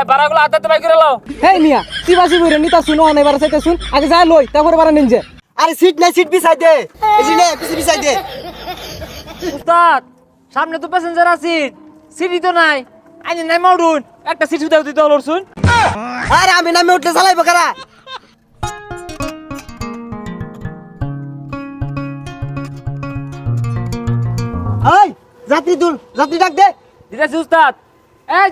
বারাগুলো আদাতে by করে লাও। হেই মিয়া সিবাসি বইরে নিতা শুনো না এবারে চাইতে শুন আগে যা লই তারপরে বারা নিনজে। আরে সিট নাই, সিট বিছাই দে, এই নে পিছে বিছাই দে। উস্তাদ সামনে তো প্যাসেঞ্জার আছে, সিটই তো নাই। আইনে নাই মাউডুন একটা সিট উদাও দিতে হলো শুন। আরে আমি নামে উঠলে চালাইবো কারা? এই যাত্রী তুল, যাত্রী ডাক দে। দিতেছি উস্তাদ।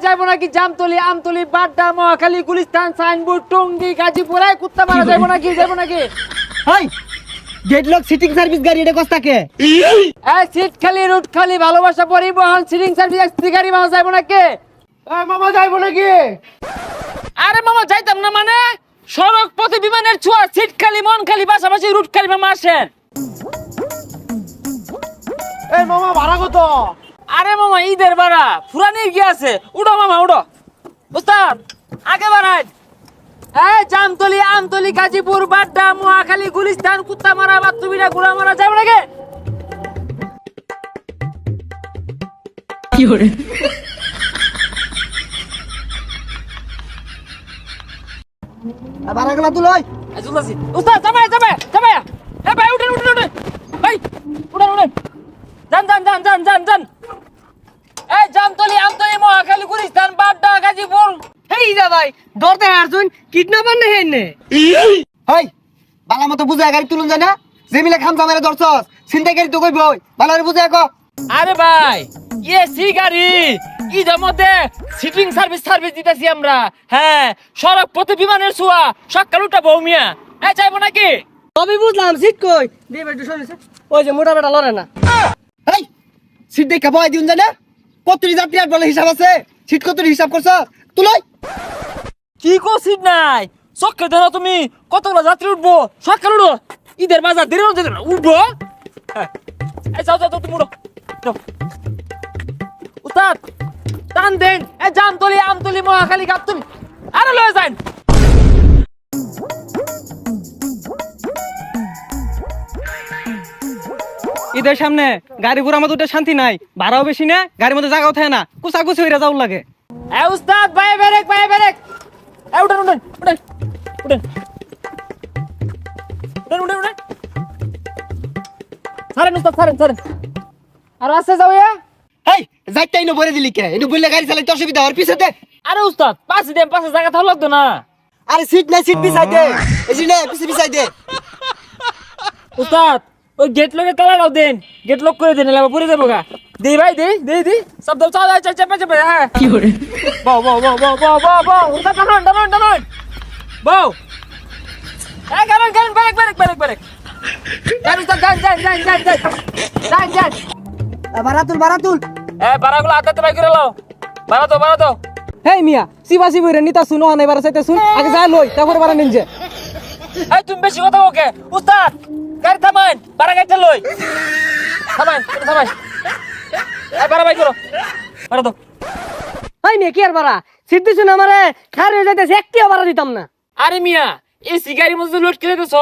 যাইবো নাকি জামতলি, আমতলি, বাড্ডা, মহাখালী, গুলিস্তান, সাইনবোর্ড, টঙ্গী, গাজীপুর, কুত্তা মারা যাইবো নাকি? যাইবো নাকি? এই গেটলক সিটিং সার্ভিস গাড়ি এটা কস্তাকে? সিট খালি, রুট খালি, ভালোবাসা পরিবহন, সিটিং সার্ভিস এক্সপ্রেস গাড়ি পাওয়া যাইবো নাকি? মামা যাইবো নাকি? আরে মামা যাইতাম না মানে? সড়ক পথে বিমানের ছোঁয়া, সিট খালি, মন খালি, পাশাপাশি রুট খালি, মামা আসেন। এই মামা ভাড়া কত? আরে মামা ঈদের ভাড়া ফুরানি কি আছে, উঠো মামা উঠো। উস্তাদ আগে বাড়াই। জামতলি, আমতলি, গাজীপুর, বাড্ডা, মহাখালী, গুলিস্তান, কুত্তামারা, বাতুবিরা, গুড়ামারা যাবে নাকি? কি করে ভাড়া গুলা তুল। উস্তাদ যাবে যাবে যাবে। ভাই উঠেন উঠেন উঠেন ভাই, উঠেন উঠেন, যান যান যান যান যান যান। জামতলি, আমতলি, মহাখালী, গুলিস্তান, বাড্ডা, গাজীপুর। হেই দা ভাই দরতে হারছুন কিডন্যাপার না হেন নে। এই বালা মতো বুঝায় গাড়ি তুলুন যায় না? জেমিলে খামসা মেরে ধরছস, চিন্তা গাড়ি তো কইবই, ভালো করে বুঝায় কো। আরে ভাই এসি গাড়ি ঈদের মধ্যে সিটিং সার্ভিস দিতেছি আমরা। হ্যাঁ সড়ক পথে বিমানের ছোঁয়া, সকাল উঠা বৌমিয়া। যাইবো নাকি? তবে বুঝলাম সিট কই দে বেটু শুনেছে ওই যে মোটা বেটা লরে না। এই সিট দেখা বয় দিউন যায় না? কতটি যাত্রী আর বলে হিসাব আছে? সিট কতটি হিসাব করছ? তুলাই কি কো সিট নাই? চক্কে ধরো তুমি, কতগুলো যাত্রী উঠবো? সকাল উঠো, ঈদের বাজার দেরি হতে উঠবো। যাও যাও তুমি উঠো। উস্তাদ টান দেন। জামতলি, আমতলি, মহাখালী, গাবতলি, আরে লয়ে যান। ঈদের সামনে গাড়ি ঘোড়া মধ্যে উঠে শান্তি নাই, ভাড়াও বেশি না, গাড়ির মধ্যে জায়গাও থাকে না, কুচাকুচি হইরা যাও লাগে। উস্তাদ ভাই ব্রেক ভাই ব্রেক। উঠেন উঠেন উঠেন উঠেন উঠেন উঠেন উঠেন। ছাড়েন উস্তাদ ছাড়েন ছাড়েন। আর আসতে যাও। এই যাইতাই না বলে দিলি কে? এটু বললে গাড়ি চালাইতে অসুবিধা আর পিছেতে। আরে উস্তাদ পাশে দেন, পাশে জায়গা থাকলো লাগতো না। আরে সিট নাই, সিট বিছাই দে, এই নে পিছে বিছাই দে। উস্তাদ ওই গেট লকে তালা দাও দেন, গেট লক করে দেন, এলাকা পুরে দেবো গা। দে ভাই দে দে দে সব দাও, চাও চাও চেপে চেপে। হ্যাঁ কি করে বাও বাও বাও বাও বাও বাও বাও। উস্তাদ টানুন টানুন টানুন বাও। গাড়ি গাড়ি ব্রেক ব্রেক ব্রেক ব্রেক। গাড়ি উস্তাদ যান যান যান যান যান যান যান। ভাড়া তুল, ভাড়া তুল। বারাগুলো আদাতে বাই করে লাও। বাড়া দাও বাড়া দাও। হেই মিয়া সিবাসি বইরে নিতা শুনো না এবারে চাইতে শুন আগে যা লই তারপরে বারা নিনজে। তুমি বেশি কথা ওকে। উস্তাদ গাড়ি থামান, বারা গাড়িটা লই থামান থামান। বারা বাই করো, বাড়া দাও। হাই মিয়া কি আর বারা সিট দিছুন আমারে খার হয়ে যাইতেছে, একটিও বারা দিতাম না। আরে মিয়া এই সিগারির মধ্যে লোড করে দিতেছ,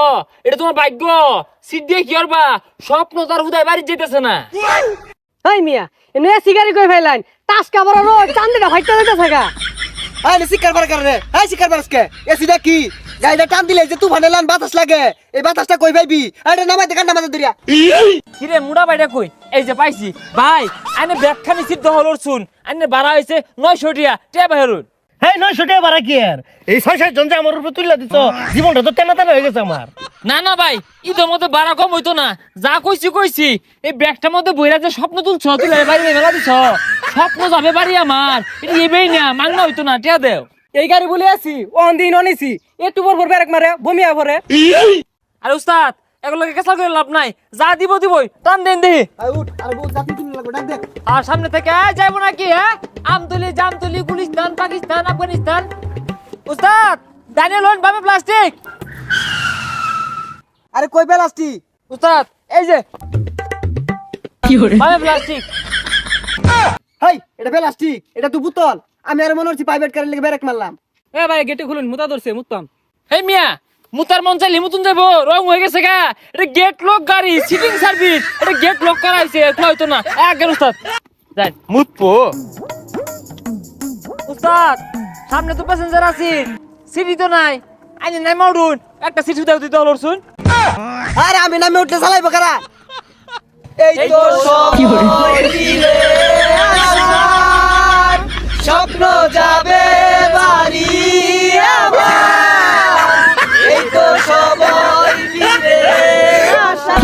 এটা তোমার ভাগ্য। সিট দিয়ে কি করবা? স্বপ্ন তার উদয় বাড়ি যেতেছে না। হাই মিয়া এনে সিগারি কই ফাইলাইন টাসকা বড় রো চান্দিটা ফাইটা যাইতেছে গা। এই নে শিকার বার করে রে, এই শিকার বারসকে এসিটা কি? গাড়িটা টান দিলে যে তুফানে লান বাতাস লাগে, এই বাতাসটা কই পাইবি? এটা নামাইতে কান্না মাঝে দরিয়া। কিরে মুড়া বাইটা কই? এই যে পাইছি ভাই। আইনে ব্যাগখানি সিট দহলর শুন, আইনে বাড়া হয়েছে 900 টিয়া টিয়া বাহিরুন। হ্যাঁ 900 টাকা ভাড়া কি আর? এই 6-7 জন যে আমার উপর তুলে দিত, জীবনটা তো তেনা তেনা হয়ে গেছে আমার। না না ভাই ঈদের মধ্যে বাড়া কম হইতো না। যা কইছি কইছি, এই ব্যাগটার মধ্যে বইরা যে স্বপ্ন তুলছ, তুলে বাড়ি মেলা দিছ, স্বপ্ন যাবে বাড়ি আমার। এটা এবেই না, মাংনা হইতো না, টিয়া দেও। এই গাড়ি বলে আছি অন দিন অনিছি একটু পর পর ব্রেক মারে বমিয়া পড়ে। আরে উস্তাদ এগুলোকে কেসাল করে লাভ নাই, যা দিব দিবই, টান দেন দেহি। এই উঠ, আরে বউ যাত্রী তুলে লাগবে, ডাক দে। আর সামনে থেকে যাইবো নাকি? আমতলি, জামতলি, গুলিস্তান, পাকিস্তান, আফগানিস্তান। উস্তাদ দাঁড়িয়ে লোন ভাবে প্লাস্টিক। আরে কই বেলাস্তি? উস্তাদ এই যে ভাবে প্লাস্টিক। হেই এটা বেলাস্টিক, এটা তো বোতল। আমি আর মনে হচ্ছে প্রাইভেট কারের লেগে ব্রেক মারলাম। এ ভাই গেটে খুলুন মুতা ধরছে মুতাম। এই মিয়া মুতার মন চাইলে মুতুন যাবো, রং হয়ে গেছে গা। এটা গেট লক গাড়ি, সিটিং সার্ভিস, এটা গেট লক করা হয়েছে, হয়তো না। একজন উস্তাদ যাই মুতপো। উস্তাদ সামনে তো প্যাসেঞ্জার আছে সিটি তো নাই আইনে নাই মাউডুন একটা সিট দাও দিতে হলো শুন আরে আমি নামে উঠলে চালাইবো কারা এই তো সময় ফিরে আসার, স্বপ্ন যাবে বাড়ি আমার, এই তো সময় ফিরে আসার।